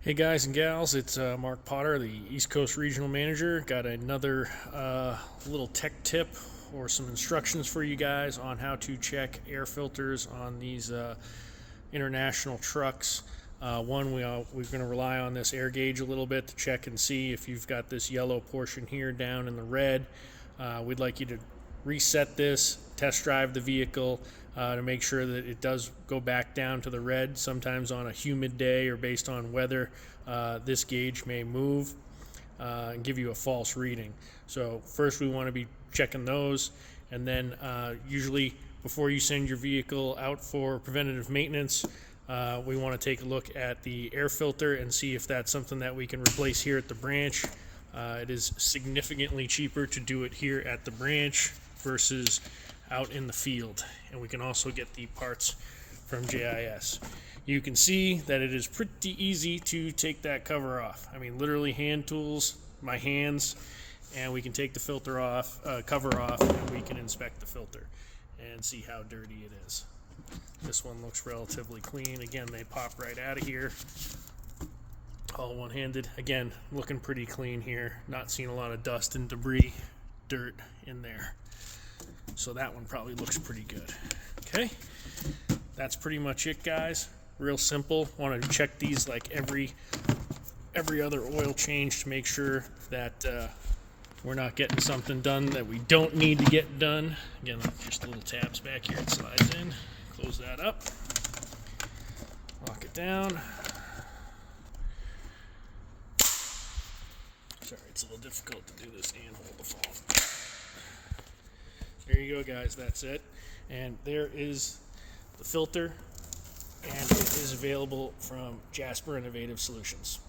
Hey guys and gals, it's Mark Potter, the East Coast Regional Manager. Got another little tech tip or some instructions for you guys on how to check air filters on these international trucks. We're going to rely on this air gauge a little bit to check and see if you've got this yellow portion here down in the red. We'd like you to reset this, test drive the vehicle to make sure that it does go back down to the red. Sometimes on a humid day or based on weather, this gauge may move and give you a false reading. So first we want to be checking those, and then usually before you send your vehicle out for preventative maintenance, we want to take a look at the air filter and see if that's something that we can replace here at the branch. It is significantly cheaper to do it here at the branch versus out in the field, and we can also get the parts from JIS. You can see that it is pretty easy to take that cover off. I mean, literally hand tools, my hands, and we can take the filter off, cover off, and we can inspect the filter and see how dirty it is. This one looks relatively clean. Again, they pop right out of here, all one-handed. Again, looking pretty clean here. Not seeing a lot of dust and debris, dirt in there. So that one probably looks pretty good. Okay, that's pretty much it, guys. Real simple. Want to check these like every other oil change to make sure that we're not getting something done that we don't need to get done. Again, just little tabs back here. It slides in. Close that up. Lock it down. Sorry, it's a little difficult to do this and hold the phone. There you go, guys. That's it. And there is the filter, and it is available from Jasper Innovative Solutions.